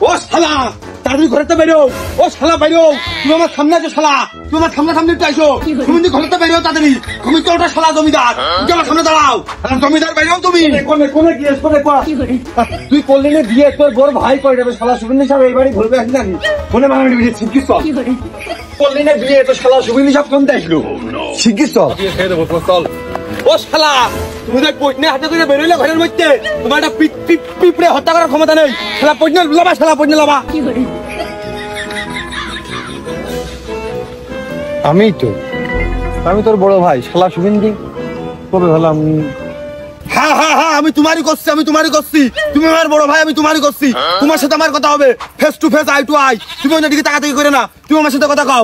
ও শালা তাড়াতাড়ি ঘরে তো বেরো। ও শালা বেরো, তুমি আমার সামনে আছো শালা, তুমি আমার সামনে একটু আইসো। তুমি ঘরে তো বেরো তাড়াতাড়ি, তুমি তো ওটা শালা জমিদার, তুমি আমার সামনে দাঁড়াও। জমিদার বেরো তুমি। কোনে গিয়েছ কোনে কর তুই করলি না বিয়ে, তোর বড় ভাই করে যাবে শালা সুবিন্দু সাহেব এই বাড়ি ঘুরবে আসি জানি কোনে মারামারি বিয়ে শিখিস তো করলি না বিয়ে, তো শালা সুবিন্দু সাহেব কোন দেখলো শিখিস তো খেয়ে দেবো চল। ও শালা তুমি দেখ পয়নে হাতে করে বেরোইলে ঘরের মধ্যে, তোমার একটা পিঁপড়ে হত্যা করার ক্ষমতা নেই। শালা পয়নে লাবা, শালা পয়নে লাবা। আমি তোর বড় ভাই শালা শুভিন্দি কবে হলাম? হ্যাঁ হ্যাঁ হ্যাঁ আমি তোমারই করছি, তুমি আমার বড় ভাই, আমি তোমারই করছি। তোমার সাথে আমার কথা হবে face to face, eye to eye. তুমি ওইদিকে তাকাতাকি করে না, তুমি আমার সাথে কথা কও।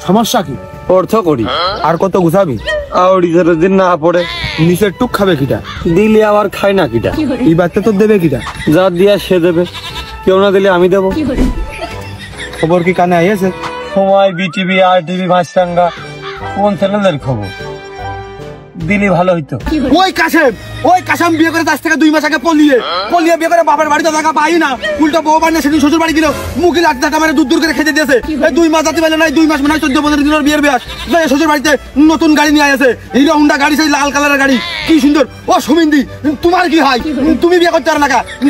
সমস্যা কি? অর্থ করি আর কত গুছাবি? দিন না পড়ে নিচের টুক খাবে কিটা, দিলে আবার খায় না কিটা। এই বাচ্চা তো দেবে কিটা, যা দিয়া সে দেবে, কেউ না দিলে আমি দেবো। খবর কি কানে আইছে? সময়, বিটিভি, আর টিভি, মাছরাঙ্গা, কোন চ্যানেলের খবর দিলে ভালো হইতো। ওই কাশেম বিয়ে করে 10 থেকে 2 মাস আগে পলিয়ে বিয়ে করে বাবার বাড়িতে দেখা পাই না, উল্টো বউ বাড়ি সেদিন শ্বশুর বাড়ি গেল, মুখে লাঠি মানে দূর করে খেতে দিয়েছে। 2 মাস যাতে পারলে নাই, 2 মাস মানে 14-15 দিনের বিয়ের ব্যাস। শ্বশুর বাড়িতে নতুন গাড়ি নিয়ে আসে, হিরো হোন্ডা গাড়ি, সেই লাল কালারের গাড়ি, কি সুন্দর। ও সুমিন্দি তোমার কি হয়? তুমি বিয়ে করতে পারো না,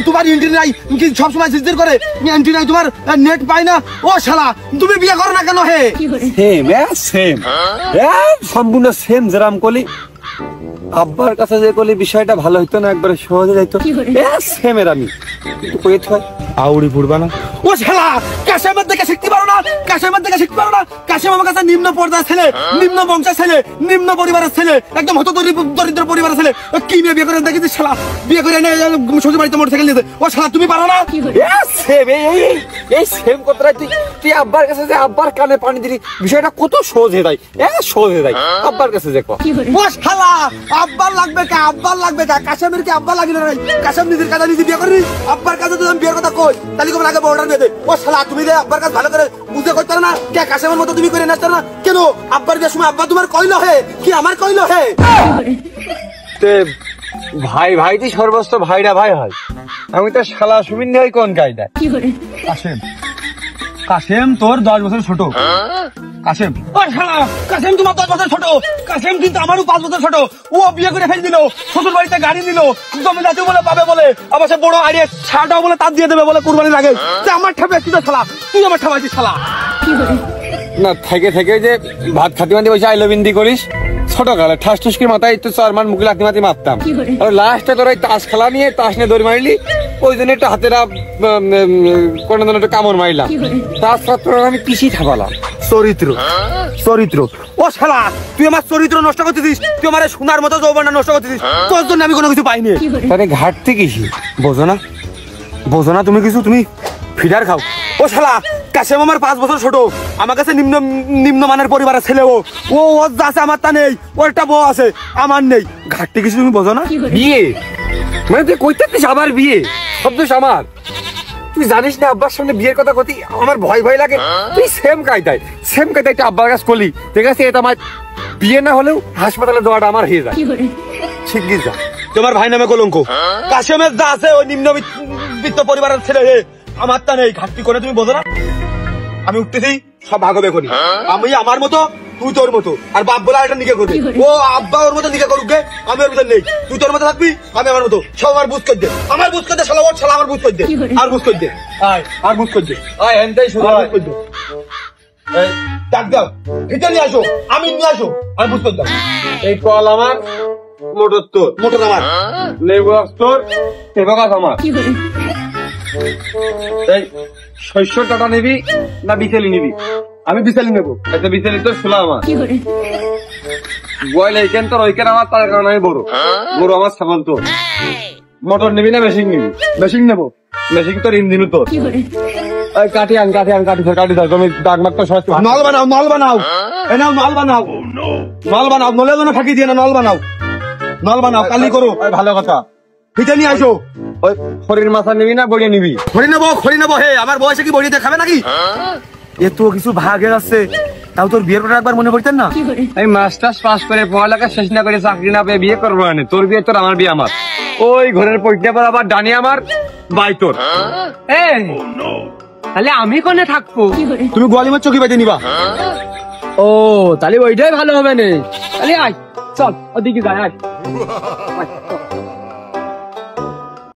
তোমার এন্ট্রি নাই কি? সবসময় জিজ্ঞেস করে এন্ট্রি নাই, তোমার নেট পাই না। ও শালা তুমি বিয়ে করো না কেন? হে সেম সম্পূর্ণ সেম যেরাম কলি আব্বার কাছে যে কলি বিষয়টা ভালো হইতো না, একবারে সহজে যাইতো। সেমের আমি আউড়ি ফুড়বা না। ও শালা কাশেমের দেখে শিখতে পারো না, কাশেম আমার কাছে নিম্ন পর্যায়ের ছেলে, নিম্ন বংশের ছেলে, নিম্ন পরিবারের ছেলে, একদম হত দরিদ্র পরিবারের ছেলে। কি মেয়ে বিয়ে করে দেখেছিস শালা? বিয়ে করে এনে শ্বশুর বাড়িতে মোটরসাইকেল নিয়েছে। ও শালা তুমি পারো না? এই সেম কথাটা তুই আব্বার কাছে যে আব্বার কানে পানি দিলি, বিষয়টা কত সহজ হয়ে যায়, সহজ হয়ে যায়। আব্বার কাছে যে ও শালা আব্বার লাগবে কা কাশেমের কি আব্বা লাগবে না? কাশেম নিজের কাছে নিজে বিয়ে করবি, আব্বার কাছে যদি আমি বিয়ের কথা কই তাহলে কেমন আগে বর্ডার বেঁধে। ও শালা তুমি যে আব্বার কাছে ভালো করে বুঝে করতে পারো না, কে কাশেমের মতো তুমি করে নাচতে না কেন? আব্বার বিয়ের সময় আব্বা তোমার কইলো হে কি আমার কইলো হে? ভাই তুই সর্বস্ত ভাইরা ভাই হয়, আমি তো শালা সুমিন্দি হই কোন কায়দা? কাশেম তোর 10 বছর ছোট। কাশেম তোমার 10 বছর ছোট, কাশেম কিন্তু আমারও 5 বছর ছোট। ও বিয়ে করে ফেলে দিল, শ্বশুর বাড়িতে গাড়ি দিল, জমি জাতি বলে পাবে বলে, আবার সে বড় আড়িয়ে ছাটাও বলে তার দিয়ে দেবে বলে কুরবানির আগে। আমার ঠাবে কি শালা, তুই আমার ঠাবাইছিস শালা। না থেকে যে ভাত খাতি মাতি বসে আইলবিন্দি করিস, ছোট কালে ঠাস ঠুসকির মাথায় তো 4 মান মুখে লাথি মারতাম। আর লাস্টে তোর তাস খেলা নিয়ে তাস নিয়ে দৌড় মারলি, ওই জন্য একটু হাতেরা কোন একটু কামড় মারলাম। তাছাড়া আমি পিছিয়ে থাকালাম চরিত্র। ও শালা তুই আমার চরিত্র নষ্ট করতেছিস, তুই আমার সোনার মতো যৌবনটা নষ্ট করতেছিস, তোর জন্য আমি কোনো কিছু পাইনি। তাহলে ঘাটতি কিসি বোঝো না তুমি কিছু, তুমি ফিডার খাও। ও শালা কাশেম আমার 5 বছর ছোট, আমার কাছে নিম্ন মানের পরিবারের ছেলে। ও যা আছে আমার তা নেই, ওর একটা বউ আছে আমার নেই, ঘাটতি কিছু তুমি বোঝো না? বিয়ে মানে তুই কইতে আবার বিয়ে শব্দ আমার, তুই জানিস না আব্বার সামনে বিয়ের কথা কতি আমার ভয় লাগে। তুই সেম কায়দায় একটা আব্বার কাছে করলি, ঠিক আছে? এটা আমার বিয়ে না হলেও হাসপাতালে যাওয়াটা আমার হয়ে যায়। ঠিক যা তোমার ভাই নামে কলঙ্ক, কাশেমের যা আছে ওই নিম্নবিত্ত পরিবারের ছেলে, আমার তা নেই, ঘাটতি করে তুমি বোঝো না? আমি উঠতেছি সব ভাগ হবে এখনই, আমি আমার মতো তুই তোর মতো, আর বাপ বলে একটা নিকে করবে। ও আব্বা ওর মতো নিকে করুক, আমি ওর মতো নেই। তুই তোর মতো থাকবি, আমি আমার মতো। সব আমার বুঝ করে দে, শালা ওর শালা আমার বুঝ করে দে, আর বুঝ করে দে, আর বুঝ করে দে, এনটাই শুধু বুঝ করে দে। ডাক দাও ভিতরে নিয়ে আসো, আমি নিয়ে আসো, আমি বুঝ করে দাও। এই কল আমার, মোটর আমার, লেবু তোর, গাছ আমার। শস্য টাটা নিবি না বিচেলি নিবি? আমি বিচেলি নেবো। আচ্ছা বিচেলি তো শোলা আমার, বয়ল এইখান তোর ওইখান আমার, তার কারণে আমি বড় আমার ছাগল তোর। মোটর নিবি না মেশিন নিবি? মেশিন নেবো, মেশিন তোর ইঞ্জিনও তোর। কাঠি ধর তুমি দাগ মারতো। নল বানাও নলে যেন ফাঁকি দিয়ে না, নল বানাও কালি করো, ভালো কথা। ফিতে নিয়ে আসো। ওই খড়ির মাথা নিবি না বড়িয়ে নিবি? খড়ি নেবো। হে আমার বয়সে কি বড়িয়ে খাবে নাকি? এত কিছু ভাগে আছে, তাও তোর বিয়ের কথা একবার মনে পড়তেন না? আমি মাস্টার্স পাস করে পড়ালেখা শেষ না করে চাকরি না পেয়ে বিয়ে করবো না। তোর বিয়ে তোর, আমার বিয়ে আমার। ওই ঘরের পৈঠা পর আবার ডানি আমার, বাই তোর। তাহলে আমি কোনে থাকবো? তুমি গোয়ালিমার চকি বেঁধে নিবা। ও তাহলে ওইটাই ভালো হবে না। তাহলে আয় চল ওদিকে যাই, আয়।